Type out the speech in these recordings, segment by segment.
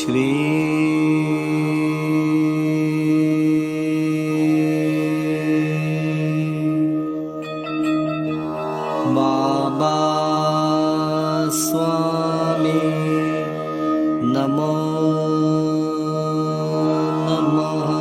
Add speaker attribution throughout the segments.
Speaker 1: श्री बाबा स्वामी नमो नमः।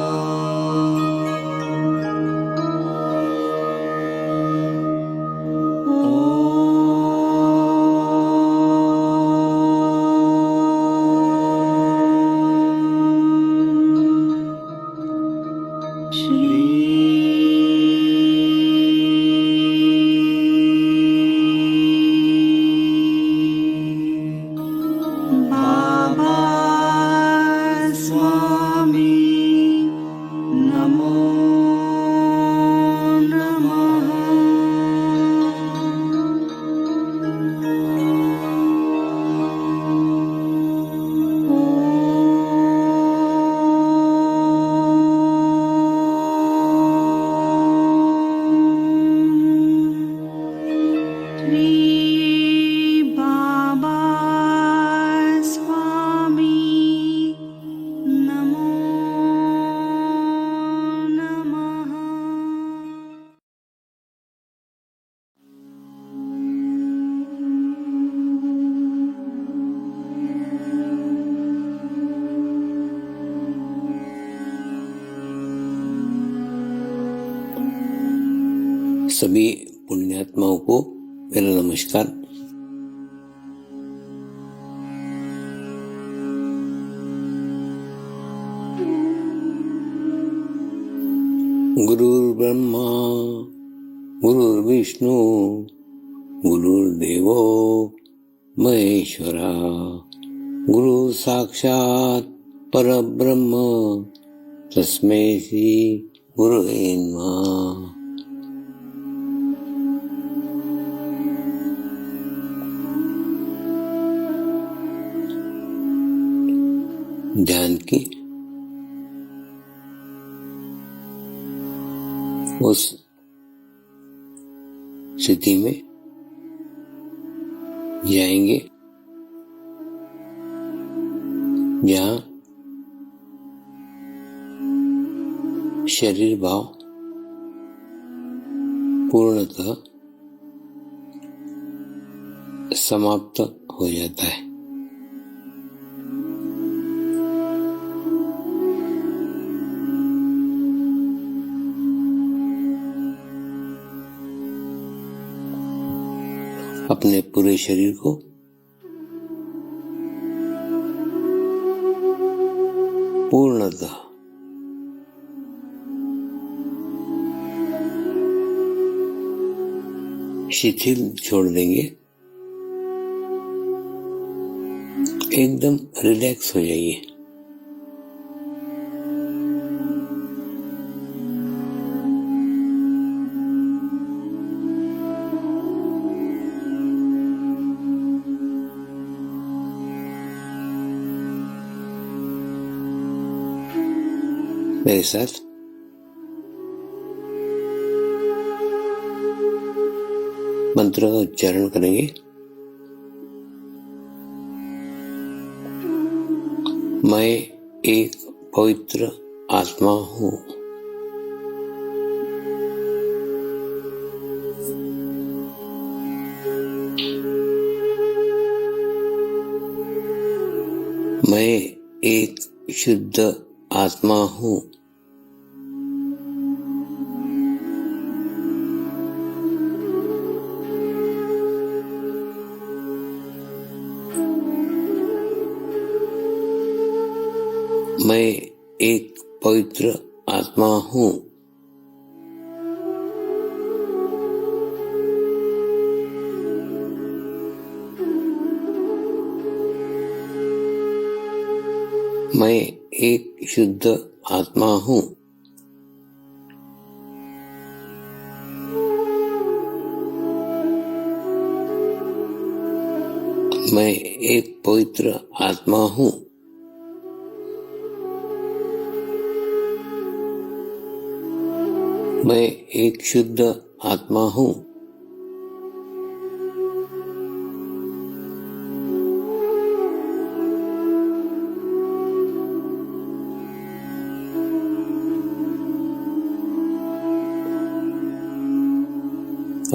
Speaker 2: सभी पुण्यात्माओं को मेरा नमस्कार। गुरुर्ब्रह्मा गुरुर्विष्णु गुरुर्देवो महेश्वरा गुरु साक्षात् परब्रह्म तस्मै श्री गुरुवे नमः। ध्यान की उस स्थिति में जाएंगे जहाँ शरीर भाव पूर्णतः समाप्त हो जाता है। अपने पूरे शरीर को पूर्णतः शिथिल छोड़ देंगे, एकदम रिलैक्स हो जाइए। मेरे साथ मंत्र का उच्चारण करेंगे। मैं एक पवित्र आत्मा हूँ। मैं एक शुद्ध आत्मा हूँ। मैं एक पवित्र आत्मा हूँ। मैं एक शुद्ध आत्मा हूँ। मैं एक पवित्र आत्मा हूँ। मैं एक शुद्ध आत्मा हूँ।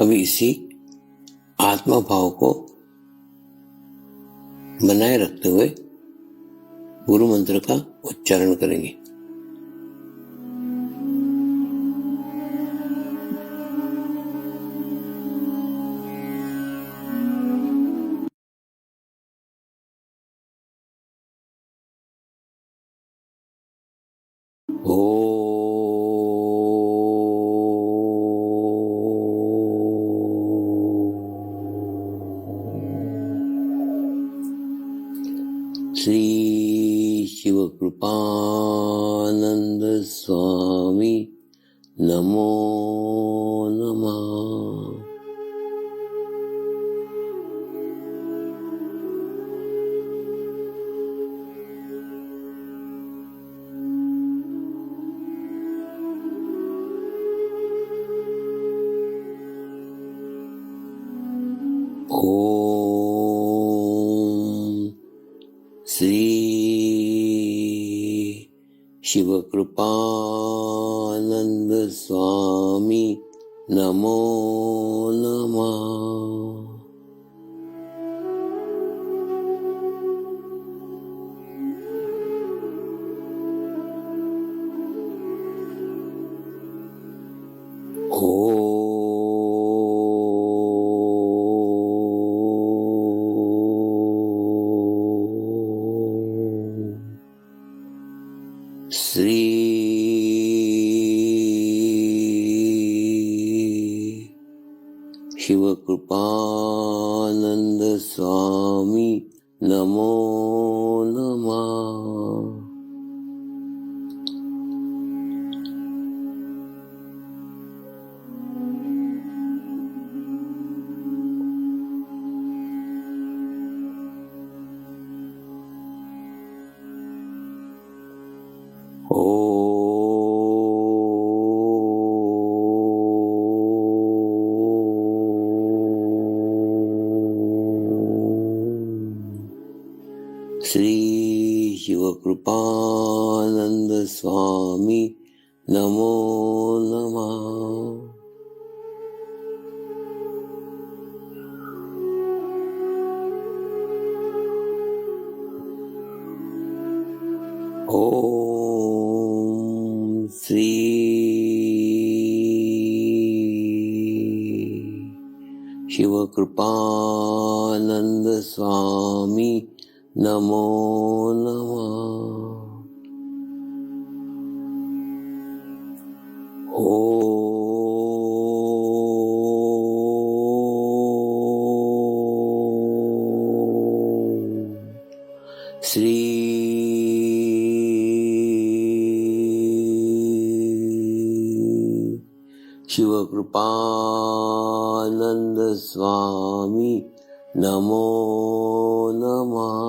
Speaker 2: अब इसी आत्मा भाव को बनाए रखते हुए गुरु मंत्र का उच्चारण करेंगे। श्री शिव कृपानंद स्वामी नमो नमः। ओम श्री शिव कृपानंद स्वामी नमो नमः। श्री शिव कृपानंद स्वामी नमो नमः। श्री शिव कृपानंद स्वामी नमो नमः। ओम श्री शिव कृपानंद स्वामी नमो नमः। श्री शिव कृपानंद स्वामी नमो नमः।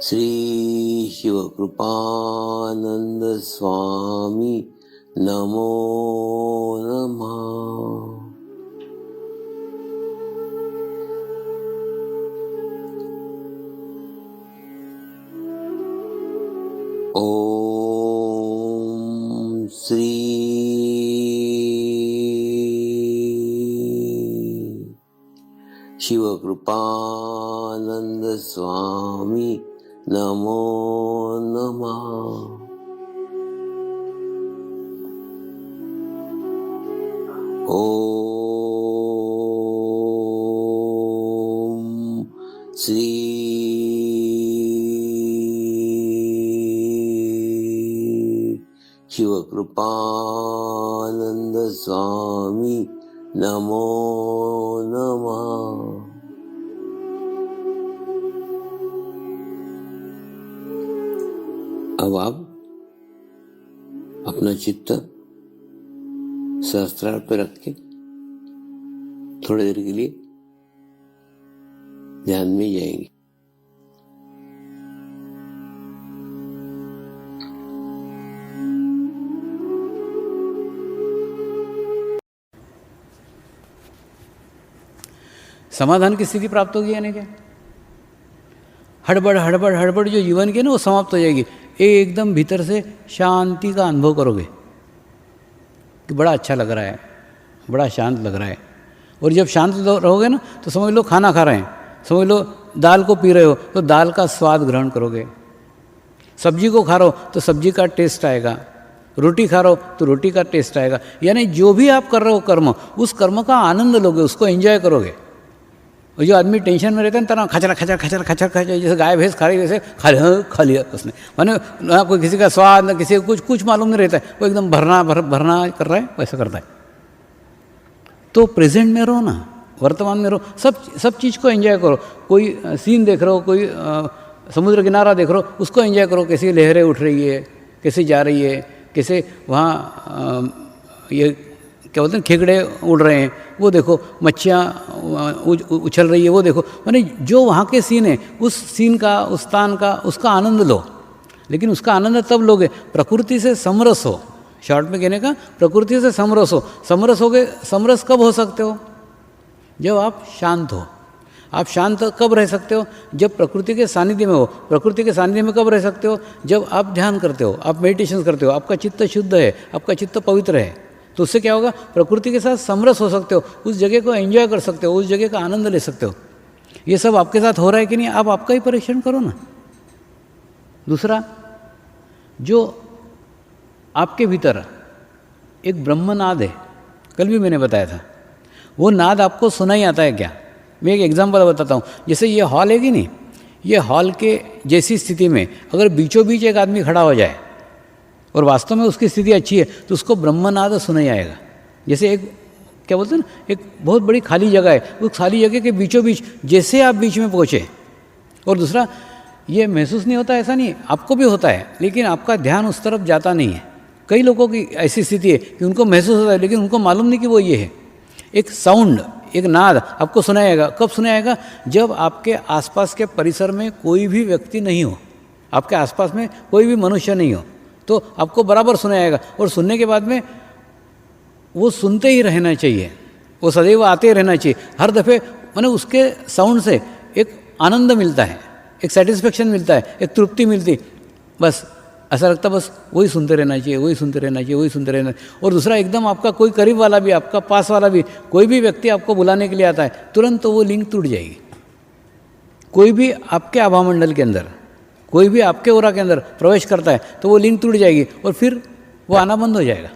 Speaker 2: श्री शिव कृपानंद स्वामी नमो नमः। ओम श्री शिव कृपानंद स्वामी नमो नमः। ओम श्री शिव कृपानंद स्वामी नमो नमः। अब आप अपना चित्त सहस्त्रार पर रख के थोड़ी देर के लिए ध्यान में जाएंगे।
Speaker 3: समाधान की स्थिति प्राप्त होगी यानी क्या? हड़बड़ हड़बड़ हड़बड़ जो जीवन की है ना वो समाप्त हो जाएगी। एकदम भीतर से शांति का अनुभव करोगे कि बड़ा अच्छा लग रहा है, बड़ा शांत लग रहा है। और जब शांत रहोगे ना तो समझ लो खाना खा रहे हैं, समझ लो दाल को पी रहे हो तो दाल का स्वाद ग्रहण करोगे, सब्जी को खा रहे हो तो सब्जी का टेस्ट आएगा, रोटी खा रहे हो तो रोटी का टेस्ट आएगा। यानी जो भी आप कर रहे हो कर्म, उस कर्म का आनंद लोगे, उसको एंजॉय करोगे। और जो आदमी टेंशन में रहता है ना, तरह खचरा खचर खचर खचर खचर, जैसे गाय भैंस खा रही वैसे खा लिया उसने, माने ना कोई किसी का स्वाद ना किसी को कुछ मालूम नहीं रहता है, वो एकदम भरना कर रहा है, वैसा करता है। तो प्रेजेंट में रहो ना, वर्तमान में रहो, सब चीज़ को एंजॉय करो। कोई सीन देख रहे हो, कोई समुद्र किनारा देख रहे हो, उसको एंजॉय करो, कैसी लहरें उठ रही है, कैसे जा रही है, कैसे वहाँ ये क्या बोलते हैं खेकड़े उड़ रहे हैं, वो देखो, मच्छियाँ उछल रही है, वो देखो। माने जो वहाँ के सीन है, उस सीन का, उस स्थान का, उसका आनंद लो। लेकिन उसका आनंद तब लोगे प्रकृति से समरस हो। शॉर्ट में कहने का, प्रकृति से समरस हो। समरस कब हो सकते हो? जब आप शांत हो। आप शांत कब रह सकते हो? जब प्रकृति के सानिध्य में हो। प्रकृति के सानिध्य में कब रह सकते हो? जब आप ध्यान करते हो, आप मेडिटेशन करते हो, आपका चित्त शुद्ध है, आपका चित्त पवित्र है। तो उससे क्या होगा? प्रकृति के साथ समरस हो सकते हो, उस जगह को एंजॉय कर सकते हो, उस जगह का आनंद ले सकते हो। ये सब आपके साथ हो रहा है कि नहीं? आप आपका ही परीक्षण करो ना। दूसरा, जो आपके भीतर एक ब्रह्मनाद है, कल भी मैंने बताया था, वो नाद आपको सुनाई आता है क्या? मैं एक एग्जांपल बताता हूँ। जैसे ये हॉल है कि नहीं, ये हॉल के जैसी स्थिति में अगर बीचों बीच एक आदमी खड़ा हो जाए और वास्तव में उसकी स्थिति अच्छी है तो उसको ब्रह्मनाद सुनाई आएगा। जैसे एक क्या बोलते हैं ना, एक बहुत बड़ी खाली जगह है, उस खाली जगह के बीचों बीच जैसे आप बीच में पहुँचे। और दूसरा, ये महसूस नहीं होता, ऐसा नहीं, आपको भी होता है, लेकिन आपका ध्यान उस तरफ जाता नहीं है। कई लोगों की ऐसी स्थिति है कि उनको महसूस होता है लेकिन उनको मालूम नहीं कि वो ये है। एक साउंड, एक नाद आपको सुनाएगा। कब सुनाएगा? जब आपके आसपास के परिसर में कोई भी व्यक्ति नहीं हो, आपके आसपास में कोई भी मनुष्य नहीं हो, तो आपको बराबर सुनाएगा। और सुनने के बाद में वो सुनते ही रहना चाहिए, वो सदैव आते ही रहना चाहिए। हर दफ़े माने उसके साउंड से एक आनंद मिलता है, एक सेटिस्फेक्शन मिलता है, एक तृप्ति मिलती। बस ऐसा लगता बस वही सुनते रहना चाहिए, वही सुनते रहना चाहिए, वही सुनते रहना। और दूसरा, एकदम आपका कोई करीब वाला भी, आपका पास वाला भी, कोई भी व्यक्ति आपको बुलाने के लिए आता है, तुरंत तो वो लिंक टूट जाएगी। कोई भी आपके आभामंडल के अंदर, कोई भी आपके ओरा के अंदर प्रवेश करता है तो वो लिंक टूट जाएगी और फिर वो आना बंद हो जाएगा।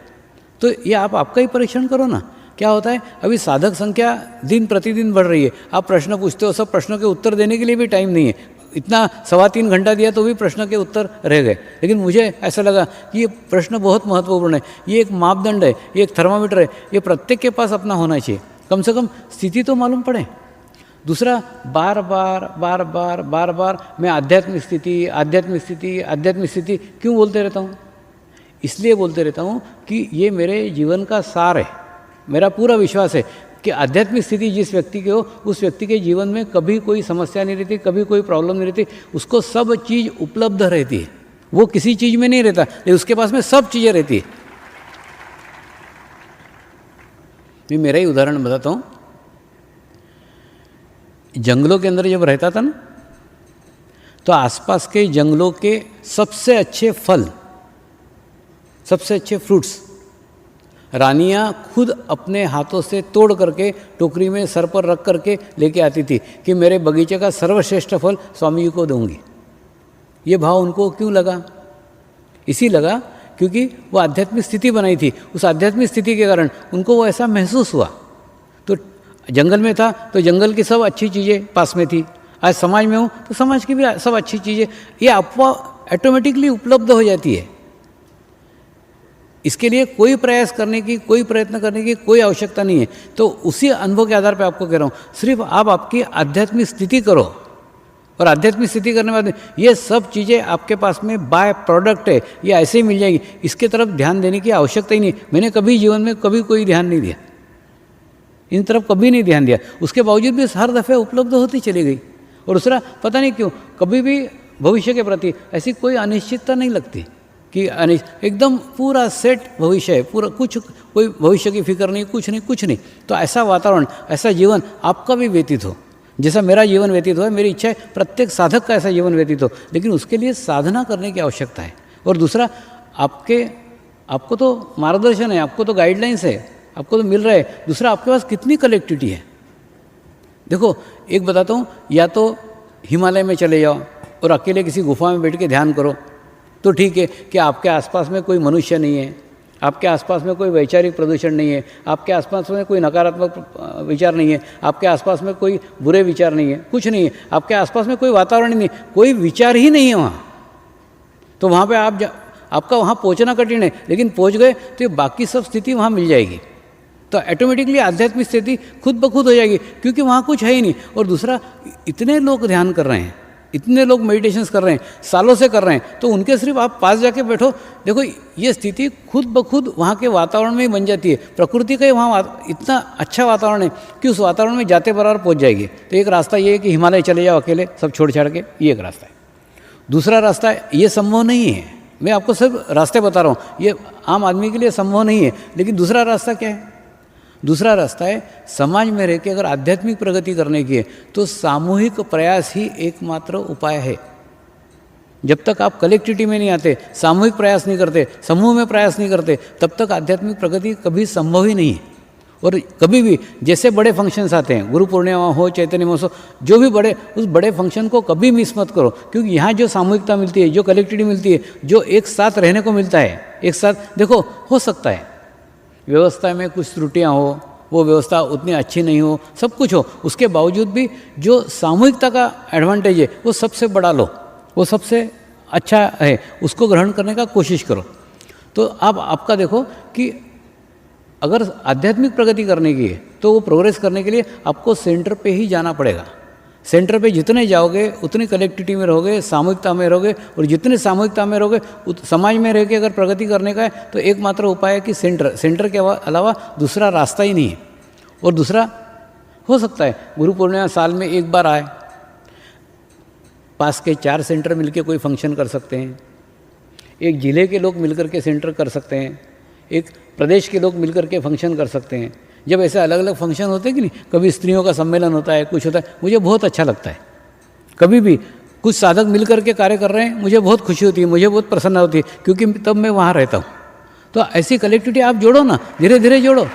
Speaker 3: तो ये आप आपका ही परीक्षण करो ना। क्या होता है, अभी साधक संख्या दिन प्रतिदिन बढ़ रही है, आप प्रश्न पूछते हो, सब प्रश्नों के उत्तर देने के लिए भी टाइम नहीं है। इतना 3.25 घंटा दिया तो भी प्रश्न के उत्तर रह गए। लेकिन मुझे ऐसा लगा कि ये प्रश्न बहुत महत्वपूर्ण है, ये एक मापदंड है, ये एक थर्मामीटर है, ये प्रत्येक के पास अपना होना चाहिए। कम से कम स्थिति तो मालूम पड़े। दूसरा, बार बार मैं आध्यात्मिक स्थिति क्यों बोलते रहता हूँ? इसलिए बोलते रहता हूँ कि ये मेरे जीवन का सार है। मेरा पूरा विश्वास है कि आध्यात्मिक स्थिति जिस व्यक्ति की हो, उस व्यक्ति के जीवन में कभी कोई समस्या नहीं रहती, कभी कोई प्रॉब्लम नहीं रहती, उसको सब चीज़ उपलब्ध रहती है। वो किसी चीज़ में नहीं रहता, लेकिन उसके पास में सब चीज़ें रहती है। मैं मेरा ही उदाहरण बताता हूँ। जंगलों के अंदर जब रहता था ना, तो आसपास के जंगलों के सबसे अच्छे फल, सबसे अच्छे फ्रूट्स रानियां खुद अपने हाथों से तोड़ करके टोकरी में सर पर रख करके लेके आती थी कि मेरे बगीचे का सर्वश्रेष्ठ फल स्वामी जी को दूंगी। ये भाव उनको क्यों लगा? इसी लगा क्योंकि वो आध्यात्मिक स्थिति बनाई थी। उस आध्यात्मिक स्थिति के कारण उनको वो ऐसा महसूस हुआ। तो जंगल में था तो जंगल की सब अच्छी चीज़ें पास में थी। आज समाज में हूँ तो समाज की भी सब अच्छी चीज़ें ये आपको ऑटोमेटिकली उपलब्ध हो जाती है। इसके लिए कोई प्रयास करने की, कोई प्रयत्न करने की कोई आवश्यकता नहीं है। तो उसी अनुभव के आधार पर आपको कह रहा हूँ, सिर्फ आप आपकी आध्यात्मिक स्थिति करो और आध्यात्मिक स्थिति करने के बाद ये सब चीज़ें आपके पास में बाय प्रोडक्ट है, ये ऐसे ही मिल जाएगी। इसके तरफ ध्यान देने की आवश्यकता ही नहीं। मैंने कभी जीवन में कभी कोई ध्यान नहीं दिया, इन तरफ कभी नहीं ध्यान दिया। उसके बावजूद भी हर दफ़े उपलब्ध होती चली गई। और दूसरा, पता नहीं क्यों कभी भी भविष्य के प्रति ऐसी कोई अनिश्चितता नहीं लगती कि एकदम पूरा सेट भविष्य है, पूरा कुछ कोई भविष्य की फिक्र नहीं, कुछ नहीं, कुछ नहीं। तो ऐसा वातावरण, ऐसा जीवन आपका भी व्यतीत हो, जैसा मेरा जीवन व्यतीत हो है। मेरी इच्छा है प्रत्येक साधक का ऐसा जीवन व्यतीत हो, लेकिन उसके लिए साधना करने की आवश्यकता है। और दूसरा, आपको तो मार्गदर्शन है, आपको तो गाइडलाइंस है, आपको तो मिल रहा है। दूसरा, आपके पास कितनी कनेक्टिविटी है। देखो, एक बताता हूँ, या तो हिमालय में चले जाओ और अकेले किसी गुफा में बैठ के ध्यान करो, तो ठीक है कि आपके आसपास में कोई मनुष्य नहीं है, आपके आसपास में कोई वैचारिक प्रदूषण नहीं है, आपके आसपास में कोई नकारात्मक विचार नहीं है, आपके आसपास में कोई बुरे विचार नहीं है, कुछ नहीं है, आपके आसपास में कोई वातावरण ही नहीं, कोई विचार ही नहीं है वहाँ। तो वहाँ पे आपका वहाँ पहुँचना कठिन है, लेकिन पहुँच गए तो ये बाकी सब स्थिति वहाँ मिल जाएगी। तो ऑटोमेटिकली आध्यात्मिक स्थिति खुद ब खुद हो जाएगी, क्योंकि वहाँ कुछ है ही नहीं। और दूसरा, इतने लोग ध्यान कर रहे हैं, इतने लोग मेडिटेशंस कर रहे हैं, सालों से कर रहे हैं, तो उनके सिर्फ आप पास जाके बैठो, देखो ये स्थिति खुद ब खुद वहाँ के वातावरण में ही बन जाती है। प्रकृति का ही वहाँ इतना अच्छा वातावरण है कि उस वातावरण में जाते बराबर पहुँच जाएगी। तो एक रास्ता ये है कि हिमालय चले जाओ अकेले, सब छोड़ छाड़ के, ये एक रास्ता है। दूसरा रास्ता, ये संभव नहीं है, मैं आपको सब रास्ते बता रहा हूँ, ये आम आदमी के लिए संभव नहीं है। लेकिन दूसरा रास्ता क्या है? दूसरा रास्ता है, समाज में रह के अगर आध्यात्मिक प्रगति करने की है तो सामूहिक प्रयास ही एकमात्र उपाय है। जब तक आप कलेक्टिविटी में नहीं आते, सामूहिक प्रयास नहीं करते, समूह में प्रयास नहीं करते, तब तक आध्यात्मिक प्रगति कभी संभव ही नहीं है। और कभी भी जैसे बड़े फंक्शंस आते हैं, गुरु पूर्णिमा हो, चैतन्य महोत्सव, जो भी बड़े, उस बड़े फंक्शन को कभी मिस मत करो, क्योंकि यहाँ जो सामूहिकता मिलती है, जो कलेक्टिविटी मिलती है, जो एक साथ रहने को मिलता है, एक साथ देखो, हो सकता है व्यवस्था में कुछ त्रुटियाँ हो, वो व्यवस्था उतनी अच्छी नहीं हो, सब कुछ हो, उसके बावजूद भी जो सामूहिकता का एडवांटेज है वो सबसे बड़ा लो, वो सबसे अच्छा है, उसको ग्रहण करने का कोशिश करो। तो अब आपका देखो कि अगर आध्यात्मिक प्रगति करने की है तो वो प्रोग्रेस करने के लिए आपको सेंटर पे ही जाना पड़ेगा। सेंटर पे जितने जाओगे उतनी कलेक्टिविटी में रहोगे, सामूहिकता में रहोगे, और जितने सामूहिकता में रहोगे समाज में रह के अगर प्रगति करने का है तो एकमात्र उपाय है कि सेंटर के अलावा दूसरा रास्ता ही नहीं है। और दूसरा, हो सकता है गुरु पूर्णिमा साल में एक बार आए, पास के 4 सेंटर मिलके कोई फंक्शन कर सकते हैं, एक जिले के लोग मिलकर के सेंटर कर सकते हैं, एक प्रदेश के लोग मिलकर के फंक्शन कर सकते हैं। जब ऐसे अलग अलग फंक्शन होते हैं कि नहीं, कभी स्त्रियों का सम्मेलन होता है, कुछ होता है, मुझे बहुत अच्छा लगता है। कभी भी कुछ साधक मिल करके कार्य कर रहे हैं, मुझे बहुत खुशी होती है, मुझे बहुत प्रसन्नता होती है, क्योंकि तब मैं वहाँ रहता हूँ। तो ऐसी कलेक्टिविटी आप जोड़ो ना, धीरे धीरे जोड़ो।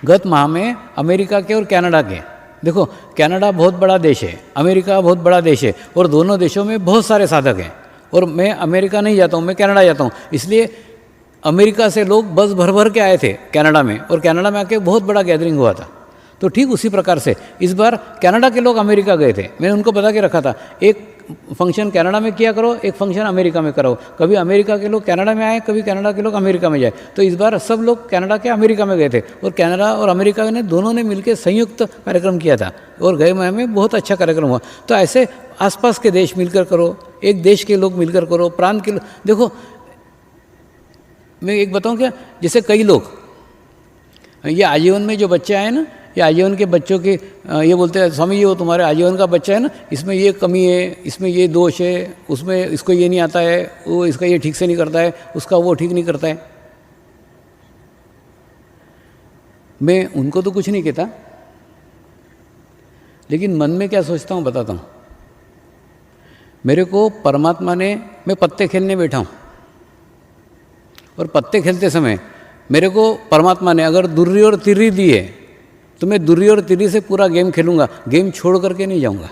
Speaker 3: गत माह में अमेरिका के और कनाडा के, देखो कनाडा बहुत बड़ा देश है, अमेरिका बहुत बड़ा देश है, और दोनों देशों में बहुत सारे साधक हैं। और मैं अमेरिका नहीं जाता हूँ, मैं कनाडा जाता हूँ, इसलिए अमेरिका से लोग बस भर भर के आए थे कनाडा में, और कनाडा में आके बहुत बड़ा गैदरिंग हुआ था। तो ठीक उसी प्रकार से इस बार कनाडा के लोग अमेरिका गए थे, मैंने उनको बता के रखा था, एक फंक्शन कनाडा में किया करो, एक फंक्शन अमेरिका में करो। कभी अमेरिका के लोग कनाडा में आए, कभी कनाडा के लोग अमेरिका में जाए। तो इस बार सब लोग कनाडा के अमेरिका में गए थे, और कनाडा और अमेरिका ने दोनों ने मिलकर संयुक्त कार्यक्रम किया था, और गए माह में बहुत अच्छा कार्यक्रम हुआ। तो ऐसे आसपास के देश मिलकर करो, एक देश के लोग मिलकर करो, प्रांत के लोग। देखो मैं एक बताऊं क्या, जैसे कई लोग ये आजीवन में जो बच्चे आए ना, ये आजीवन के बच्चों के ये बोलते हैं, स्वामी जी वो तुम्हारे आजीवन का बच्चा है ना, इसमें ये कमी है, इसमें ये दोष है, उसमें इसको ये नहीं आता है, वो इसका ये ठीक से नहीं करता है, उसका वो ठीक नहीं करता है। मैं उनको तो कुछ नहीं कहता, लेकिन मन में क्या सोचता हूँ बताता हूँ। मेरे को परमात्मा ने, मैं पत्ते खेलने बैठा हूँ, और पत्ते खेलते समय मेरे को परमात्मा ने अगर दुर्री और तिर्री दी है तो मैं दुर्री और तिर्री से पूरा गेम खेलूंगा, गेम छोड़ करके नहीं जाऊंगा।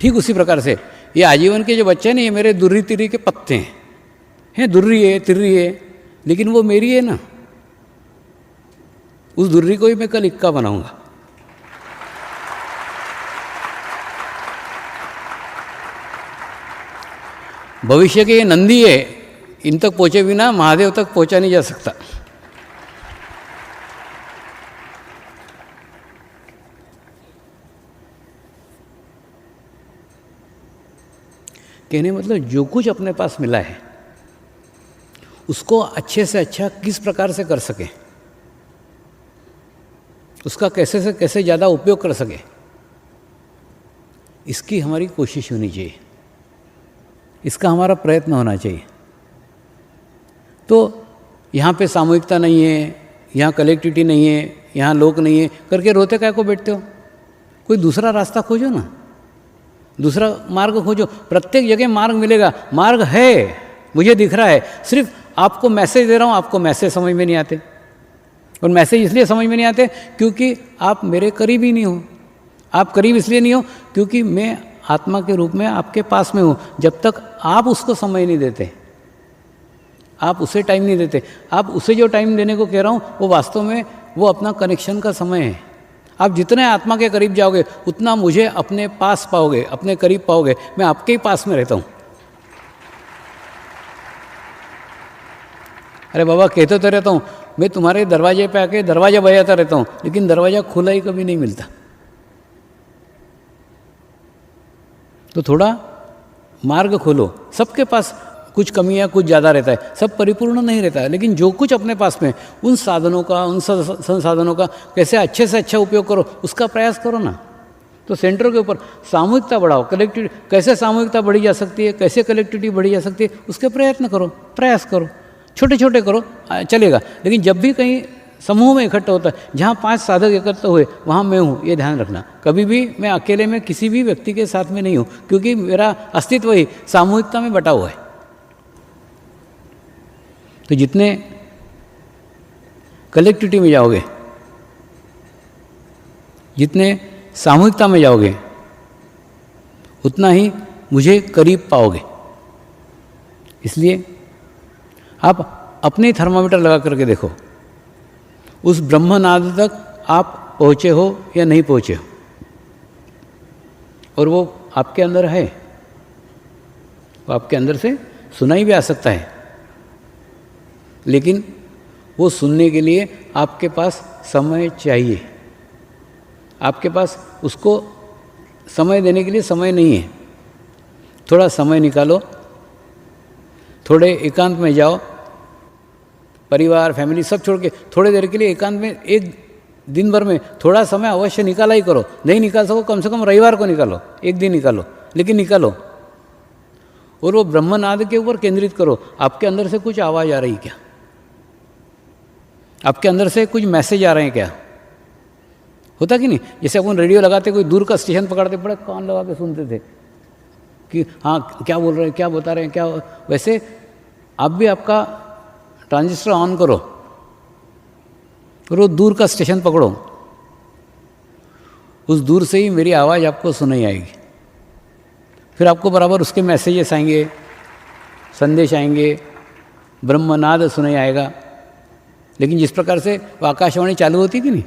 Speaker 3: ठीक उसी प्रकार से ये आजीवन के जो बच्चे हैं ना, ये मेरे दुर्री तिर्री के पत्ते हैं, दुर्री है तिर्री है, लेकिन वो मेरी है ना, उस दुर्री को ही मैं कल इक्का बनाऊंगा। भविष्य के ये नंदी है, इन तक पहुँचे बिना महादेव तक पहुँचा नहीं जा सकता। कहने मतलब जो कुछ अपने पास मिला है उसको अच्छे से अच्छा किस प्रकार से कर सके, उसका कैसे से कैसे ज़्यादा उपयोग कर सके, इसकी हमारी कोशिश होनी चाहिए, इसका हमारा प्रयत्न होना चाहिए। तो यहाँ पे सामूहिकता नहीं है, यहाँ कलेक्टिविटी नहीं है, यहाँ लोक नहीं है करके रोते काय को बैठते हो? कोई दूसरा रास्ता खोजो ना, दूसरा मार्ग खोजो। प्रत्येक जगह मार्ग मिलेगा, मार्ग है, मुझे दिख रहा है। सिर्फ आपको मैसेज दे रहा हूँ, आपको मैसेज समझ में नहीं आते। और मैसेज इसलिए समझ में नहीं आते क्योंकि आप मेरे करीब ही नहीं हो। आप करीब इसलिए नहीं हो क्योंकि मैं आत्मा के रूप में आपके पास में हूँ। जब तक आप उसको समय नहीं देते, आप उसे टाइम नहीं देते, आप उसे जो टाइम देने को कह रहा हूँ वो वास्तव में वो अपना कनेक्शन का समय है। आप जितने आत्मा के करीब जाओगे उतना मुझे अपने पास पाओगे, अपने करीब पाओगे। मैं आपके ही पास में रहता हूँ। अरे बाबा, कहते तो रहता हूँ मैं तुम्हारे दरवाजे पे आके दरवाज़ा बजाता रहता हूँ, लेकिन दरवाज़ा खुला ही कभी नहीं मिलता। तो थोड़ा मार्ग खोलो। सबके पास कुछ कमियां, कुछ ज़्यादा रहता है, सब परिपूर्ण नहीं रहता है, लेकिन जो कुछ अपने पास में उन साधनों का, उन संसाधनों का कैसे अच्छे से अच्छा उपयोग करो, उसका प्रयास करो ना। तो सेंटरों के ऊपर सामूहिकता बढ़ाओ, कलेक्टिविटी, कैसे सामूहिकता बढ़ी जा सकती है, कैसे कलेक्टिविटी बढ़ी जा सकती है, उसके प्रयत्न करो, प्रयास करो, छोटे छोटे करो, चलेगा। लेकिन जब भी कहीं समूह में इकट्ठा होता है, जहाँ 5 साधक एकत्र हुए वहाँ मैं हूँ, ये ध्यान रखना। कभी भी मैं अकेले में किसी भी व्यक्ति के साथ में नहीं हूँ, क्योंकि मेरा अस्तित्व ही सामूहिकता में बटा हुआ है। तो जितने कलेक्टिविटी में जाओगे, जितने सामूहिकता में जाओगे, उतना ही मुझे करीब पाओगे। इसलिए आप अपने थर्मामीटर लगा करके देखो, उस ब्रह्मनाद तक आप पहुँचे हो या नहीं पहुँचे हो, और वो आपके अंदर है। वो आपके अंदर से सुनाई भी आ सकता है, लेकिन वो सुनने के लिए आपके पास समय चाहिए। आपके पास उसको समय देने के लिए समय नहीं है। थोड़ा समय निकालो, थोड़े एकांत में जाओ, परिवार, फैमिली सब छोड़ के थोड़ी देर के लिए एकांत में, एक दिन भर में थोड़ा समय अवश्य निकाला ही करो। नहीं निकाल सको, कम से कम रविवार को निकालो, एक दिन निकालो, लेकिन निकालो। और वो ब्रह्मनाद के ऊपर केंद्रित करो। आपके अंदर से कुछ आवाज़ आ रही क्या? आपके अंदर से कुछ मैसेज आ रहे हैं क्या? होता कि नहीं? जैसे अपन रेडियो लगाते, कोई दूर का स्टेशन पकड़ते, बड़े कान लगा के सुनते थे कि हाँ क्या बोल रहे हैं, क्या बता रहे हैं, क्या। वैसे आप भी आपका ट्रांजिस्टर ऑन करो और वो दूर का स्टेशन पकड़ो। उस दूर से ही मेरी आवाज़ आपको सुनाई आएगी। फिर आपको बराबर उसके मैसेजेस आएंगे, संदेश आएंगे, ब्रह्मनाद सुनाई आएगा। लेकिन जिस प्रकार से वो आकाशवाणी चालू होती कि नहीं,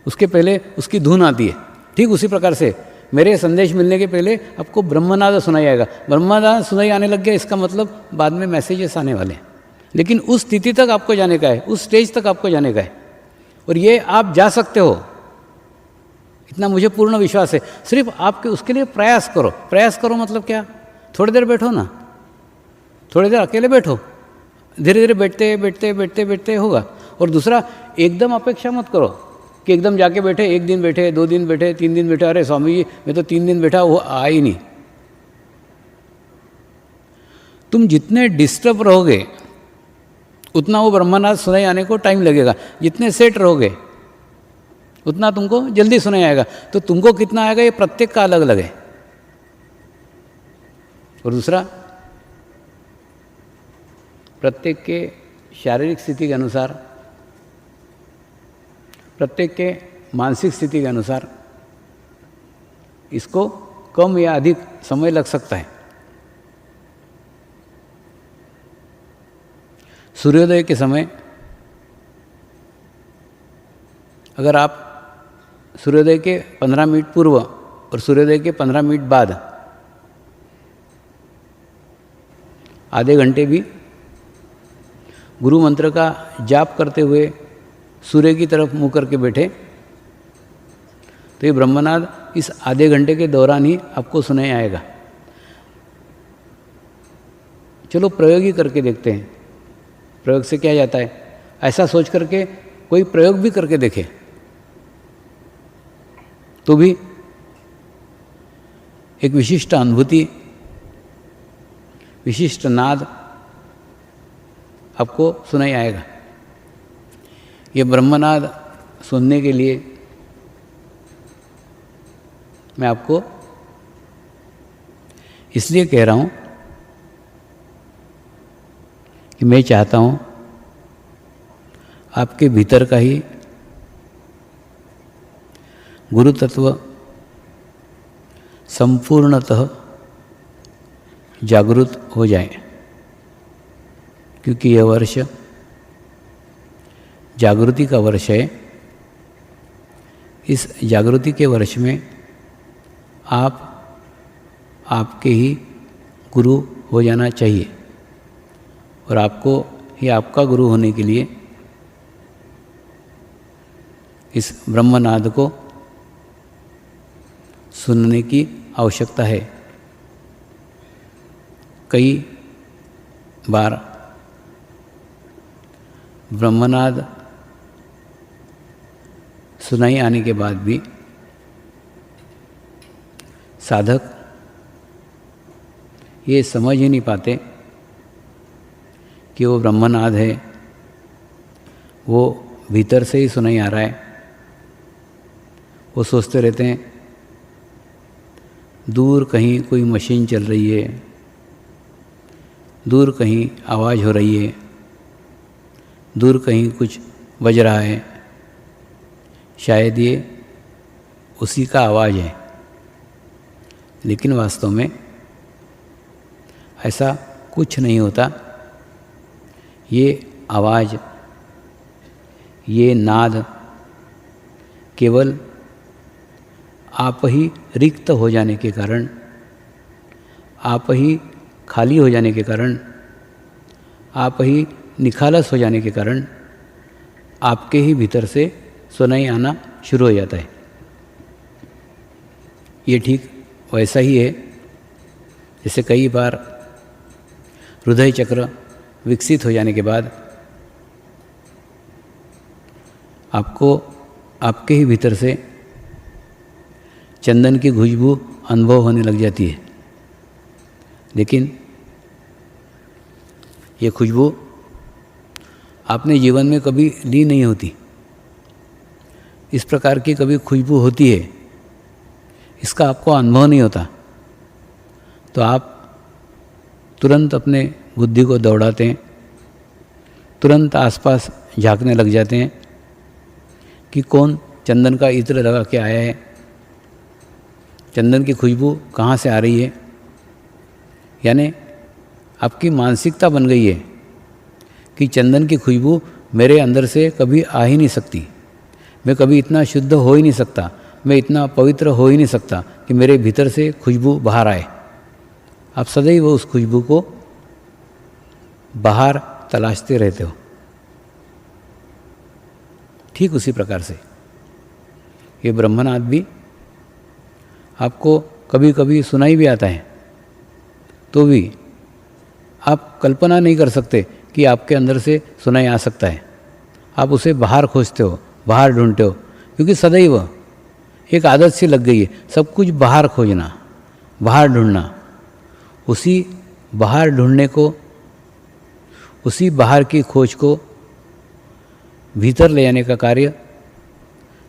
Speaker 3: उसके पहले उसकी धुन आती है, ठीक उसी प्रकार से मेरे संदेश मिलने के पहले आपको ब्रह्मनाद सुनाई आएगा। ब्रह्मनाद सुनाई आने लग गया, इसका मतलब बाद में मैसेजेस आने वाले हैं। लेकिन उस स्थिति तक आपको जाने का है, उस स्टेज तक आपको जाने का है, और ये आप जा सकते हो, इतना मुझे पूर्ण विश्वास है। सिर्फ आपके उसके लिए प्रयास करो। प्रयास करो मतलब क्या? थोड़ी देर बैठो ना, थोड़ी देर अकेले बैठो, धीरे धीरे बैठते बैठते बैठते बैठते होगा। और दूसरा, एकदम अपेक्षा मत करो कि एकदम जाके बैठे, 1 दिन बैठे, 2 दिन बैठे, 3 दिन बैठे, अरे स्वामी जी मैं तो 3 दिन बैठा, वो आ ही नहीं। तुम जितने डिस्टर्ब रहोगे उतना वो ब्रह्मनाद सुनाई आने को टाइम लगेगा। जितने सेट रहोगे उतना तुमको जल्दी सुनाई आएगा। तो तुमको कितना आएगा ये प्रत्येक का अलग अलग है। और दूसरा, प्रत्येक के शारीरिक स्थिति के अनुसार, प्रत्येक के मानसिक स्थिति के अनुसार इसको कम या अधिक समय लग सकता है। सूर्योदय के समय अगर आप सूर्योदय के 15 मिनट पूर्व और सूर्योदय के 15 मिनट बाद आधे घंटे भी गुरु मंत्र का जाप करते हुए सूर्य की तरफ मुँह करके बैठे, तो ये ब्रह्मनाद इस आधे घंटे के दौरान ही आपको सुनाई आएगा। चलो प्रयोग ही करके देखते हैं। प्रयोग से क्या जाता है, ऐसा सोच करके कोई प्रयोग भी करके देखे तो भी एक विशिष्ट अनुभूति, विशिष्ट नाद आपको सुनाई आएगा। ये ब्रह्मनाद सुनने के लिए मैं आपको इसलिए कह रहा हूँ कि मैं चाहता हूँ आपके भीतर का ही गुरु तत्व संपूर्णतः जागृत हो जाए, क्योंकि यह वर्ष जागृति का वर्ष है। इस जागृति के वर्ष में आपके ही गुरु हो जाना चाहिए, और आपको ही आपका गुरु होने के लिए इस ब्रह्मनाद को सुनने की आवश्यकता है। कई बार ब्रह्मनाद सुनाई आने के बाद भी साधक ये समझ ही नहीं पाते कि वो ब्रह्मनाद है, वो भीतर से ही सुनाई आ रहा है। वो सोचते रहते हैं दूर कहीं कोई मशीन चल रही है, दूर कहीं आवाज़ हो रही है, दूर कहीं कुछ बज रहा है, शायद ये उसी का आवाज़ है। लेकिन वास्तव में ऐसा कुछ नहीं होता। ये आवाज़, ये नाद केवल आप ही रिक्त हो जाने के कारण, आप ही खाली हो जाने के कारण, आप ही निखालस हो जाने के कारण आपके ही भीतर से सुनाई आना शुरू हो जाता है। ये ठीक वैसा ही है जैसे कई बार हृदय चक्र विकसित हो जाने के बाद आपको आपके ही भीतर से चंदन की खुशबू अनुभव होने लग जाती है। लेकिन ये खुशबू आपने जीवन में कभी ली नहीं होती। इस प्रकार की कभी खुशबू होती है, इसका आपको अनुभव नहीं होता, तो आप तुरंत अपने बुद्धि को दौड़ाते हैं, तुरंत आसपास झांकने लग जाते हैं कि कौन चंदन का इत्र लगा के आया है, चंदन की खुशबू कहाँ से आ रही है। यानी आपकी मानसिकता बन गई है कि चंदन की खुशबू मेरे अंदर से कभी आ ही नहीं सकती, मैं कभी इतना शुद्ध हो ही नहीं सकता, मैं इतना पवित्र हो ही नहीं सकता कि मेरे भीतर से खुशबू बाहर आए। आप सदैव उस खुशबू को बाहर तलाशते रहते हो। ठीक उसी प्रकार से ये ब्रह्मनाद भी आपको कभी कभी सुनाई भी आता है, तो भी आप कल्पना नहीं कर सकते कि आपके अंदर से सुनाई आ सकता है। आप उसे बाहर खोजते हो, बाहर ढूंढते हो, क्योंकि सदैव एक आदत सी लग गई है सब कुछ बाहर खोजना, बाहर ढूंढना। उसी बाहर ढूंढने को, उसी बाहर की खोज को भीतर ले जाने का कार्य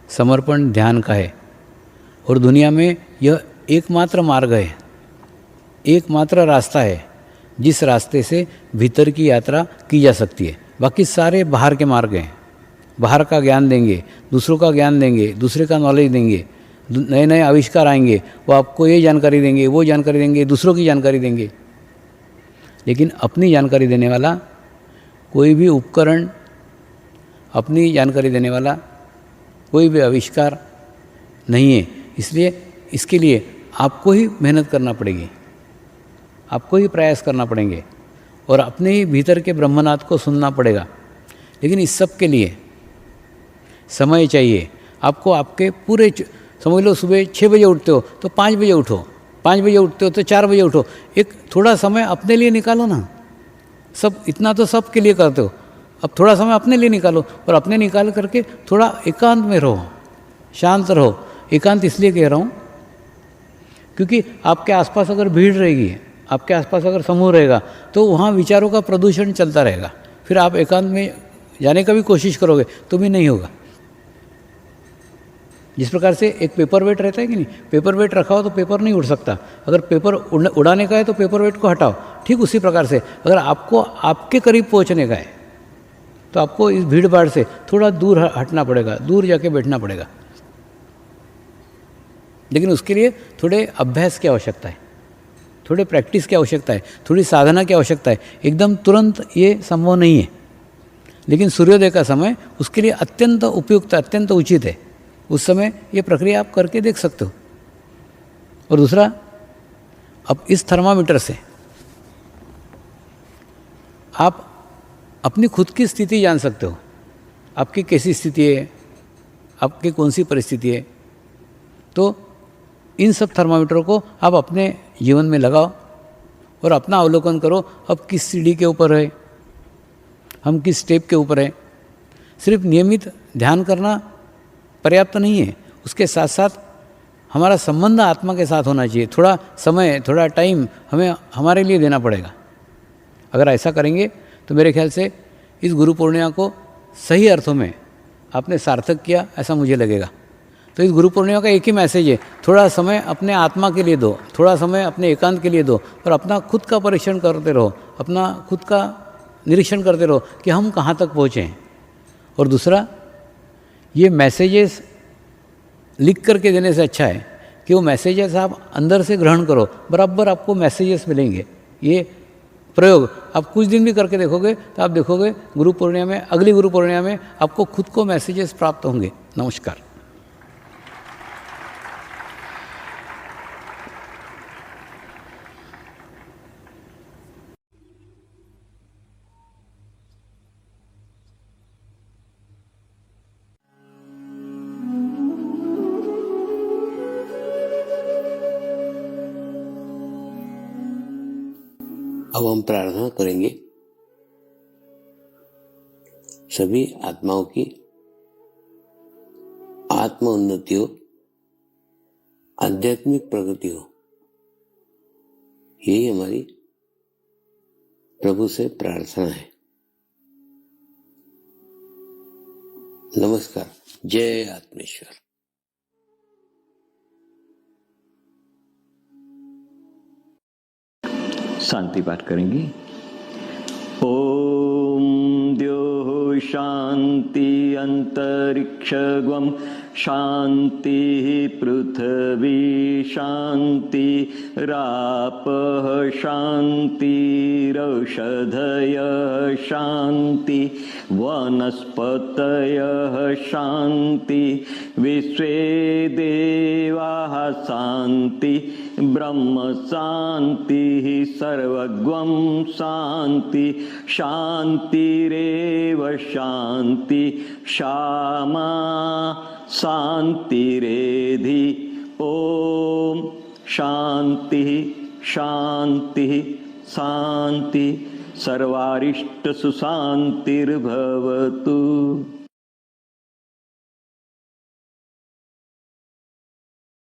Speaker 3: समर्पण ध्यान का है। और दुनिया में यह एकमात्र मार्ग है, एकमात्र रास्ता है जिस रास्ते से भीतर की यात्रा की जा सकती है। बाकी सारे बाहर के मार्ग हैं। बाहर का ज्ञान देंगे, दूसरों का ज्ञान देंगे, दूसरे का नॉलेज देंगे, नए नए आविष्कार आएंगे, वो आपको ये जानकारी देंगे, वो जानकारी देंगे, दूसरों की जानकारी देंगे। लेकिन अपनी जानकारी देने वाला कोई भी उपकरण, अपनी जानकारी देने वाला कोई भी आविष्कार नहीं है। इसलिए इसके लिए आपको ही मेहनत करना पड़ेगी, आपको ही प्रयास करना पड़ेंगे और अपने ही भीतर के ब्रह्मनाद को सुनना पड़ेगा। लेकिन इस सब के लिए समय चाहिए। आपको आपके पूरे, समझ लो सुबह 6 बजे उठते हो तो 5 बजे उठो, 5 बजे उठते हो तो 4 बजे उठो। एक थोड़ा समय अपने लिए निकालो ना। सब इतना तो सब के लिए करते हो, अब थोड़ा समय अपने लिए निकालो और अपने निकाल करके थोड़ा एकांत में रहो, शांत रहो। एकांत इसलिए कह रहा हूँ क्योंकि आपके आसपास अगर भीड़ रहेगी, आपके आसपास अगर समूह रहेगा, तो वहाँ विचारों का प्रदूषण चलता रहेगा। फिर आप एकांत में जाने का भी कोशिश करोगे तो भी नहीं होगा। जिस प्रकार से एक पेपर वेट रहता है कि नहीं, पेपर वेट रखा हो तो पेपर नहीं उड़ सकता, अगर पेपर उड़ाने का है तो पेपर वेट को हटाओ। ठीक उसी प्रकार से अगर आपको आपके करीब पहुंचने का है तो आपको इस भीड़ भाड़ से थोड़ा दूर हटना पड़ेगा, दूर जाके बैठना पड़ेगा। लेकिन उसके लिए थोड़े अभ्यास की आवश्यकता है, थोड़े प्रैक्टिस की आवश्यकता है, थोड़ी साधना की आवश्यकता है। एकदम तुरंत ये संभव नहीं है, लेकिन सूर्योदय का समय उसके लिए अत्यंत उपयुक्त, अत्यंत उचित है। उस समय ये प्रक्रिया आप करके देख सकते हो। और दूसरा, अब इस थर्मामीटर से आप अपनी खुद की स्थिति जान सकते हो, आपकी कैसी स्थिति है, आपकी कौन सी परिस्थिति है। तो इन सब थर्मामीटरों को आप अपने जीवन में लगाओ और अपना अवलोकन करो, अब किस सीढ़ी के ऊपर है, हम किस स्टेप के ऊपर है। सिर्फ नियमित ध्यान करना पर्याप्त नहीं है, उसके साथ साथ हमारा संबंध आत्मा के साथ होना चाहिए। थोड़ा समय, थोड़ा टाइम हमें हमारे लिए देना पड़ेगा। अगर ऐसा करेंगे तो मेरे ख्याल से इस गुरु पूर्णिमा को सही अर्थों में आपने सार्थक किया, ऐसा मुझे लगेगा। तो इस गुरु पूर्णिमा का एक ही मैसेज है, थोड़ा समय अपने आत्मा के लिए दो, थोड़ा समय अपने एकांत के लिए दो और अपना खुद का परीक्षण करते रहो, अपना खुद का निरीक्षण करते रहो कि हम कहाँ तक पहुँचे हैं। और दूसरा, ये मैसेजेस लिख करके देने से अच्छा है कि वो मैसेजेस आप अंदर से ग्रहण करो, बराबर आपको मैसेजेस मिलेंगे। ये प्रयोग आप कुछ दिन भी करके देखोगे तो आप देखोगे गुरु पूर्णिमा में, अगली गुरु पूर्णिमा में आपको खुद को मैसेजेस प्राप्त होंगे। नमस्कार।
Speaker 2: अब हम प्रार्थना करेंगे सभी आत्माओं की आत्म उन्नति हो, आध्यात्मिक प्रगति हो। यही हमारी प्रभु से प्रार्थना है। नमस्कार। जय आत्मेश्वर।
Speaker 4: शांति पाठ करेंगे। ओम द्योः शांति अंतरिक्षगम शांति पृथ्वी शांति रापः शांतिरौषधयः शांति वनस्पतयः शांति विश्वे देवाः शांति ब्रह्म शांति सर्वगं शांति शांतिरेव शांति क्षमा शांतिरेधि। ओम शांति शांति शांति सर्वारिष्ट सुशांतिर्भवतु।